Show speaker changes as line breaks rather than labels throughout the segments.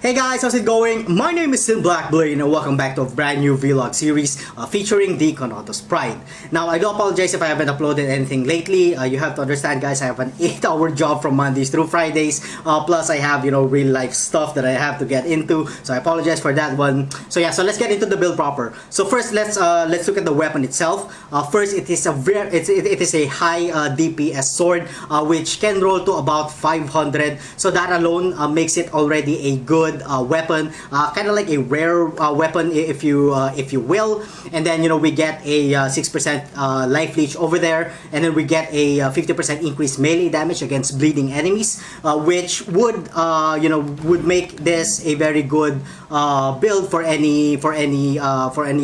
Hey guys, how's it going? My name is Sin Blackblade and welcome back to a brand new vlog series featuring the Kondo Sprite. Now, I do apologize if I haven't uploaded anything lately. You have to understand, guys, I have an 8-hour job from Mondays through Fridays. Plus, I have, real life stuff that I have to get into. So I apologize for that one. So yeah, so let's get into the build proper. So first, let's look at the weapon itself. First, it is a high DPS sword, which can roll to about 500. So that alone makes it already a good weapon, kind of like a rare weapon if you will. And then we get a 6% life leech over there, and then we get a 50% increased melee damage against bleeding enemies, which would make this a very good build for any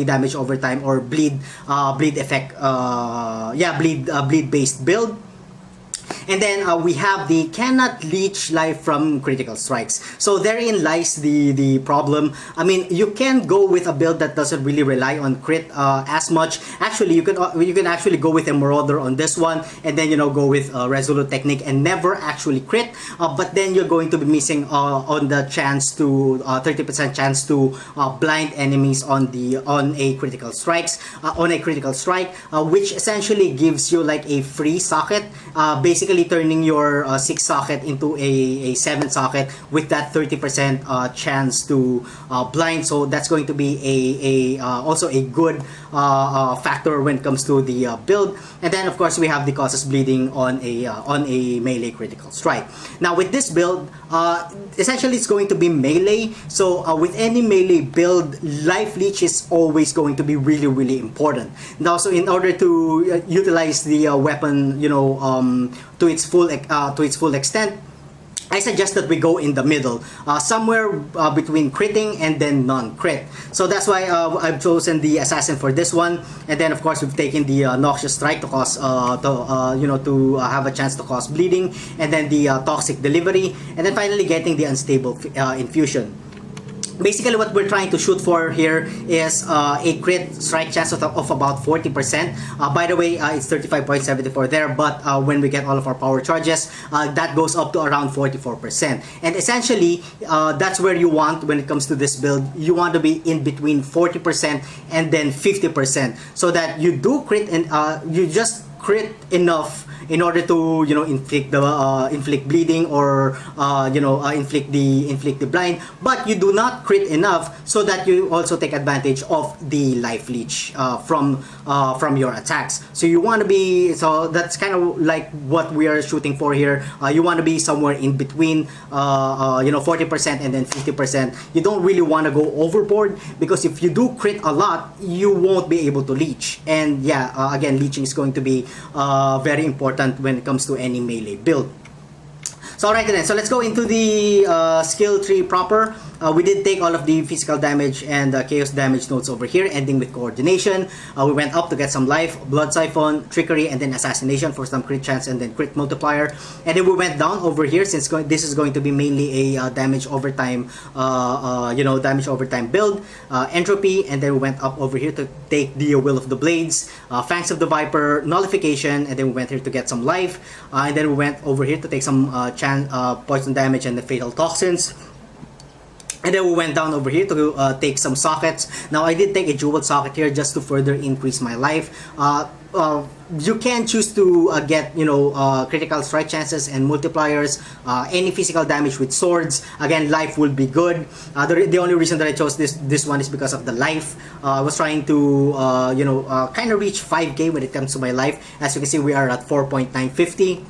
damage over time or bleed effect, bleed based build. And then we have the cannot leech life from critical strikes. So therein lies the problem. I mean, you can go with a build that doesn't really rely on crit as much. Actually, you can actually go with a Marauder on this one, and then go with Resolute Technique and never actually crit. But then you're going to be missing on the chance to 30% chance to blind enemies on a critical strike, which essentially gives you like a free socket. Basically turning your 6 socket into a 7 socket with that 30% chance to blind. So that's going to be also a good factor when it comes to the build. And then of course we have the causes bleeding on a melee critical strike. Now with this build, essentially it's going to be melee. So with any melee build, life leech is always going to be really important. Now, so in order to utilize the weapon, to its full extent, I suggest that we go in the middle, somewhere between critting and then non-crit. So that's why I've chosen the Assassin for this one. And then of course we've taken the Noxious Strike to cause to have a chance to cause bleeding, and then the Toxic Delivery, and then finally getting the Unstable Infusion. Basically, what we're trying to shoot for here is a crit strike chance of about 40%. By the way, it's 35.74 there, but when we get all of our power charges, that goes up to around 44%. And essentially, that's where you want when it comes to this build. You want to be in between 40% and then 50%, so that you do crit and you just crit enough in order to inflict bleeding or inflict the blind, but you do not crit enough so that you also take advantage of the life leech from your attacks. So you want to be, so that's kind of like what we are shooting for here. You want to be somewhere in between 40% and then 50%. You don't really want to go overboard, because if you do crit a lot, you won't be able to leech. And yeah, again, leeching is going to be very important when it comes to any melee build. So alright then, so let's go into the skill tree proper. We did take all of the physical damage and chaos damage nodes over here, ending with coordination. We went up to get some life, blood siphon, trickery, and then assassination for some crit chance and then crit multiplier. And then we went down over here, since this is going to be mainly a damage overtime build. Entropy, and then we went up over here to take the Will of the Blades, Fangs of the Viper, nullification, and then we went here to get some life. And then we went over here to take some poison damage and the fatal toxins. And then we went down over here to take some sockets. Now I did take a jeweled socket here just to further increase my life. You can choose to get critical strike chances and multipliers, any physical damage with swords. Again, life will be good. The only reason that I chose this one is because of the life. I was trying to kind of reach 5k when it comes to my life. As you can see, we are at 4.950.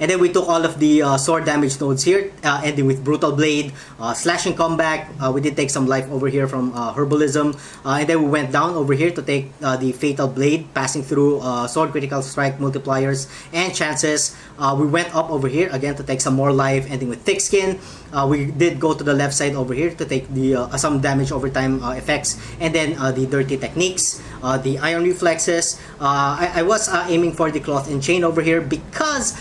And then we took all of the sword damage nodes here, ending with Brutal Blade, Slashing Comeback. We did take some life over here from Herbalism. And then we went down over here to take the Fatal Blade, passing through Sword Critical Strike multipliers and chances. We went up over here again to take some more life, ending with Thick Skin. We did go to the left side over here to take the some damage over time effects, and then the Dirty Techniques, the Iron Reflexes. I was aiming for the Cloth and Chain over here because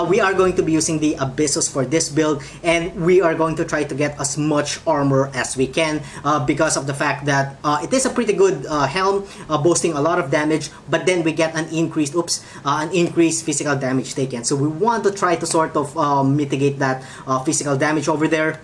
we are going to be using the Abyssos for this build, and we are going to try to get as much armor as we can because of the fact that it is a pretty good helm, boasting a lot of damage, but then we get an increased physical damage taken. So we want to try to sort of mitigate that physical damage over there.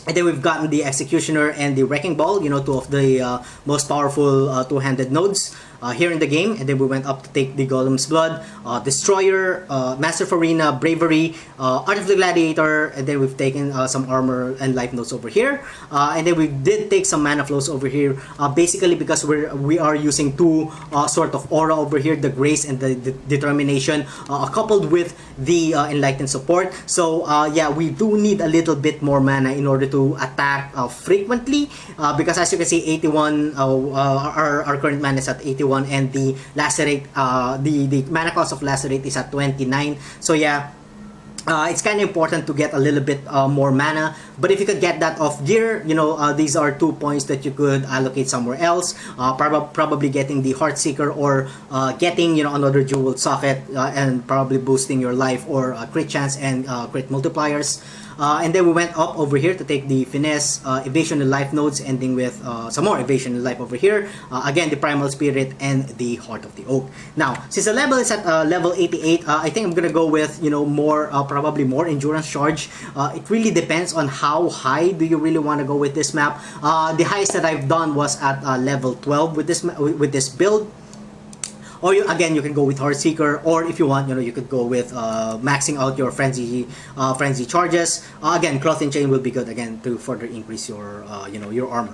And then we've gotten the Executioner and the Wrecking Ball, you know, two of the most powerful two-handed nodes here in the game. And then we went up to take the Golem's Blood, Destroyer, Master of Arena, Bravery, Art of the Gladiator, and then we've taken some armor and life nodes over here. And then we did take some mana flows over here, basically because we are using two sort of aura over here, the Grace and the Determination, coupled with the Enlightened support. So yeah, we do need a little bit more mana in order to attack frequently, because as you can see, 81, our current mana is at 81, and the Lacerate, the mana cost of Lacerate is at 29. So yeah, it's kind of important to get a little bit more mana, but if you could get that off gear, you know, these are 2 points that you could allocate somewhere else, probably getting the Heartseeker, or getting, you know, another jeweled socket, and probably boosting your life or crit chance and crit multipliers. And then we went up over here to take the Finesse, Evasion and Life nodes, ending with some more Evasion and Life over here. Again, the Primal Spirit and the Heart of the Oak. Now, since the level is at level 88, I think I'm gonna go with, you know, more, probably more Endurance Charge. It really depends on how high do you really want to go with this map. The highest that I've done was at level 12 with this build. Or again, you can go with Heartseeker, or if you want, you know, you could go with maxing out your frenzy charges. Again, Cloth and Chain will be good again to further increase your you know, your armor.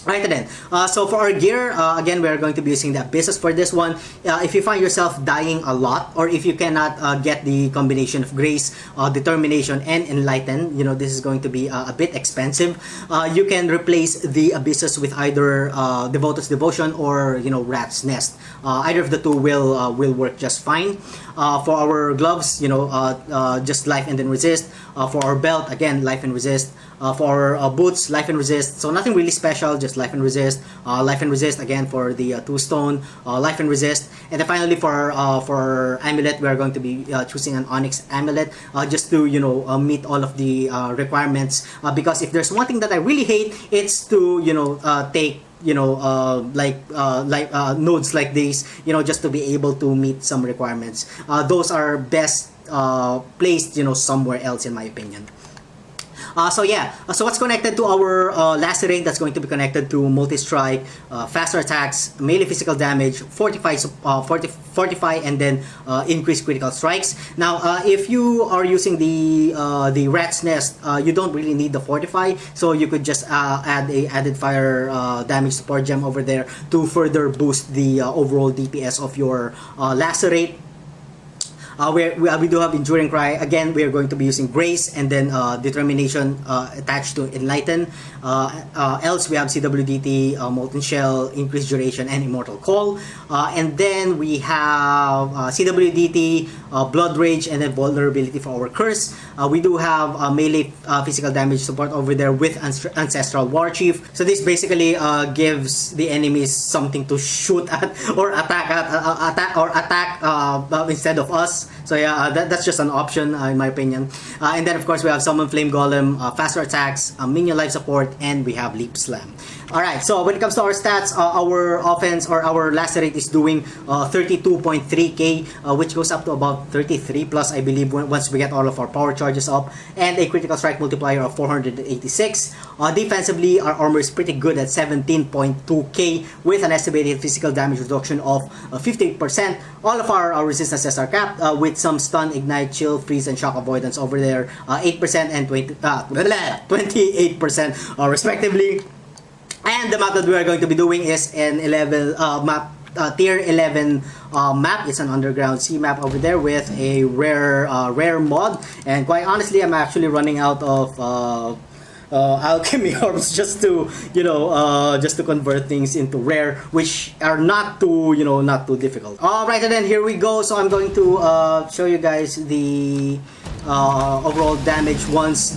Right then, so for our gear, again, we are going to be using the Abysses for this one. If you find yourself dying a lot, or if you cannot get the combination of Grace, Determination, and Enlighten, you know, this is going to be a bit expensive. You can replace the Abysses with either Devotus Devotion or, you know, Rat's Nest. Either of the two will work just fine. For our gloves, you know, just Life and then Resist. For our belt, again, Life and Resist. For our boots, Life and Resist. So nothing really special, just Life and Resist. Life and Resist again for the 2-stone, Life and Resist. And then finally for our amulet, we are going to be choosing an Onyx amulet, just to, you know, meet all of the requirements. Because if there's one thing that I really hate, it's to, you know, take, you know, nodes like these, you know, just to be able to meet some requirements. Those are best placed, you know, somewhere else, in my opinion. So yeah, so what's connected to our Lacerate? That's going to be connected to multi-strike, faster attacks, melee physical damage, fortify, and then increase critical strikes. Now, if you are using the Rat's Nest, you don't really need the fortify, so you could just add a added fire damage support gem over there to further boost the overall DPS of your Lacerate. We do have Enduring Cry. Again, we are going to be using Grace and then Determination attached to Enlighten. Else, we have CWDT, Molten Shell, Increased Duration, and Immortal Call. And then we have CWDT, Blood Rage, and then Vulnerability for our Curse. We do have melee physical damage support over there with Ancestral War Chief. So this basically gives the enemies something to shoot at or attack instead of us. So yeah, that's just an option in my opinion. And then of course we have Summon Flame Golem, faster attacks, minion life support, and we have Leap Slam. Alright, so when it comes to our stats, our offense or our Lacerate is doing 32.3k, which goes up to about 33 plus, I believe, once we get all of our power charges up, and a critical strike multiplier of 486. Defensively, our armor is pretty good at 17.2k with an estimated physical damage reduction of 58%. All of our resistances are capped with some stun, ignite, chill, freeze, and shock avoidance over there, 8% and 28% respectively. And the map that we are going to be doing is an 11 map, tier 11 map. It's an underground sea map over there with a rare mod. And quite honestly, I'm actually running out of alchemy orbs just to, you know, just to convert things into rare, which are not too, you know, not too difficult. Alright, and then here we go. So I'm going to show you guys the overall damage once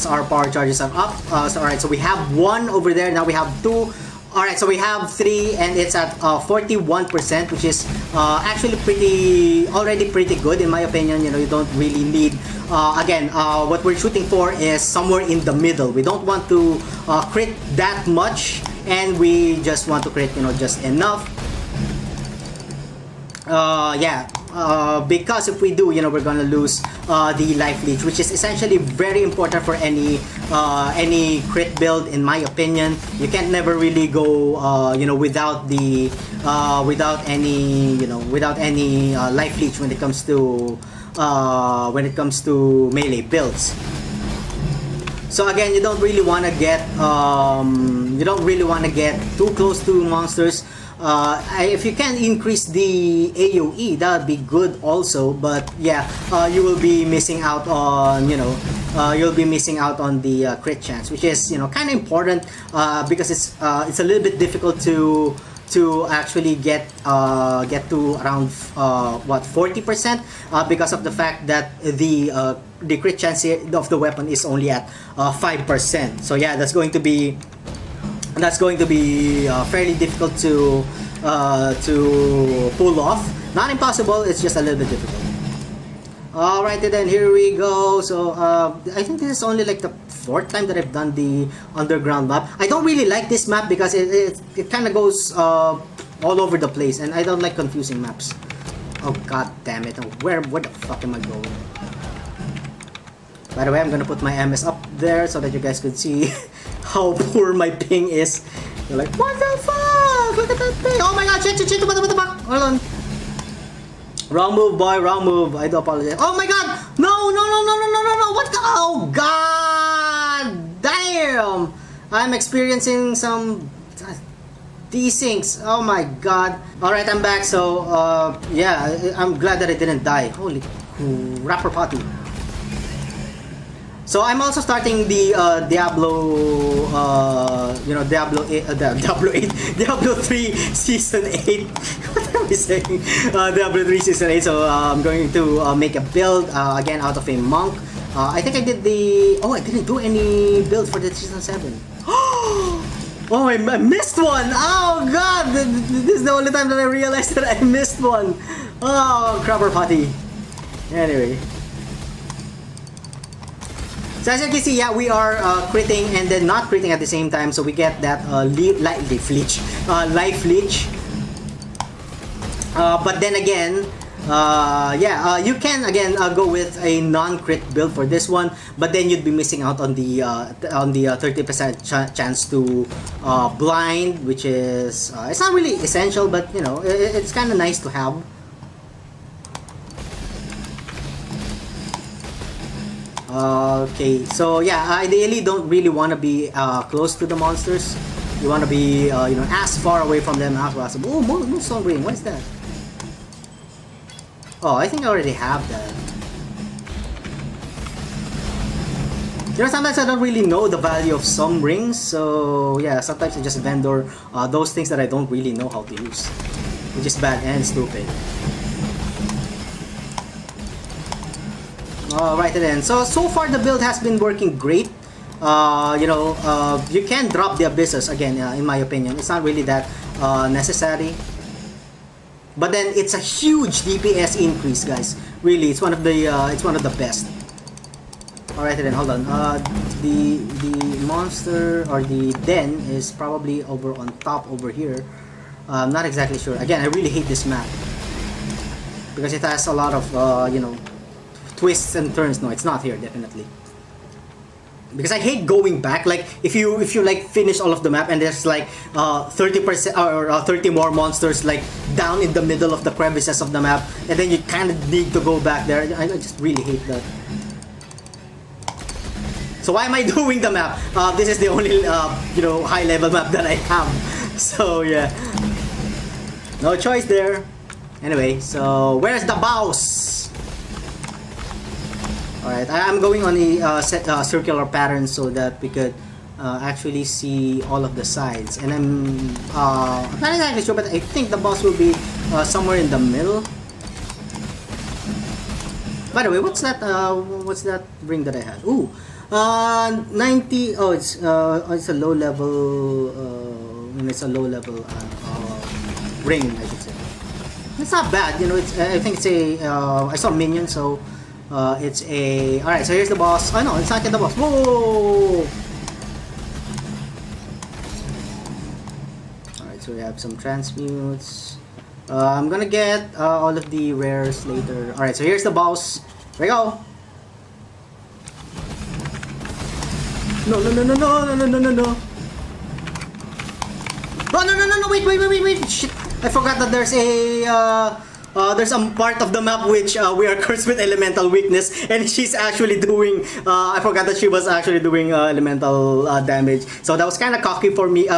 our power charges are up. Alright, so we have 1 over there. Now we have 2. Alright, so we have 3 and it's at 41%, which is actually already pretty good in my opinion. You know, you don't really need, again, what we're shooting for is somewhere in the middle. We don't want to crit that much, and we just want to crit, you know, just enough. Yeah, because if we do, you know, we're gonna lose the life leech, which is essentially very important for any crit build, in my opinion. You can't never really go, you know, without the without any, you know, without any life leech when it comes to melee builds. So again, you don't really want to get too close to monsters. If you can increase the AoE, that would be good also. But yeah, you will be missing out on, you know, you'll be missing out on the crit chance, which is, you know, kind of important because it's a little bit difficult to actually get to around what, 40% because of the fact that the crit chance of the weapon is only at 5%. So yeah, that's going to be fairly difficult to pull off. Not impossible, it's just a little bit difficult. Alrighty then, here we go. So I think this is only like the 4th time that I've done the underground map. I don't really like this map because it kind of goes all over the place, and I don't like confusing maps. Oh god damn it, where the fuck am I going? By the way, I'm gonna put my MS up there so that you guys could see how poor my ping is. You're like, what the fuck? Look at that thing! Oh my god, shit, what the fuck? Hold on. Wrong move, boy, wrong move. I do apologize. Oh my god! No! What the? Oh god! Damn! I'm experiencing some desyncs. Oh my god. Alright, I'm back. So, yeah, I'm glad that I didn't die. Holy rapper potty. So I'm also starting the Diablo, you know, Diablo 3 Season 8. What am I saying? Diablo 3 Season 8. So I'm going to make a build again out of a monk. I think I did the. Oh, I didn't do any build for the Season 7. Oh, I missed one. Oh god, this is the only time that I realized that I missed one. Oh, crapper potty. Anyway. So as you can see, yeah, we are critting and then not critting at the same time, so we get that life leech. But then again, yeah, you can again go with a non-crit build for this one, but then you'd be missing out on the 30% chance to blind, which is it's not really essential, but you know, it's kind of nice to have. Okay, so yeah, ideally don't really want to be close to the monsters. You want to be, you know, as far away from them as possible. Oh, Moonstone Ring, what is that? Oh, I think I already have that. You know, sometimes I don't really know the value of some rings, so yeah, sometimes I just vendor those things that I don't really know how to use, which is bad and stupid. Alright then, so far the build has been working great. You know, you can drop the abysses again, in my opinion. It's not really that necessary. But then it's a huge DPS increase, guys. Really, it's one of the best. Alright then, hold on. The monster or the den is probably over on top over here. I'm not exactly sure. Again, I really hate this map because it has a lot of you know, twists and turns. No, it's not here, definitely. Because I hate going back. Like if you like finish all of the map and there's like 30% or 30 more monsters like down in the middle of the crevices of the map, and then you kind of need to go back there. I just really hate that. So why am I doing the map? This is the only you know, high level map that I have. So yeah, no choice there. Anyway, so where's the boss? Alright, I'm going on a circular pattern so that we could actually see all of the sides. And I'm not exactly sure, but I think the boss will be somewhere in the middle. By the way, what's that ring that I had? Ooh, 90. Oh, it's a low level. It's a low level ring, I should say. It's not bad, you know. It's I think it's a. I saw minion, so. It's a... Alright, so here's the boss. Oh no, it's not yet the boss. Whoa! Alright, so we have some transmutes. I'm gonna get all of the rares later. Alright, so here's the boss. Here we go. No, no, no, no, no, no, no, no, no. Oh, no, no, no, no, wait, shit. I forgot that there's a part of the map which we are cursed with elemental weakness, and she's actually doing, I forgot that she was actually doing elemental damage. So that was kind of cocky for me, in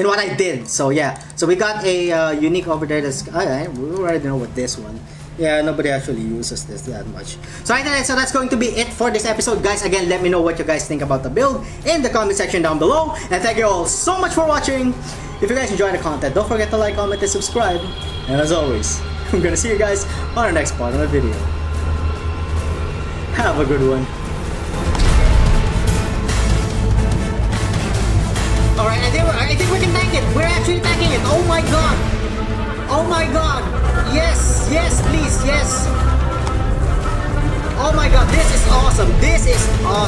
what I did. So yeah, so we got a unique over there. That's, we already know what this one. Yeah, nobody actually uses this that much. So so that's going to be it for this episode, guys. Again, let me know what you guys think about the build in the comment section down below. And thank you all so much for watching. If you guys enjoy the content, don't forget to like, comment, and subscribe. And as always, I'm gonna see you guys on the next part of the video. Have a good one. Alright, I think we can tank it. We're actually tanking it. Oh my god. Oh my god. Yes, yes, please, yes. Oh my god, this is awesome. This is awesome.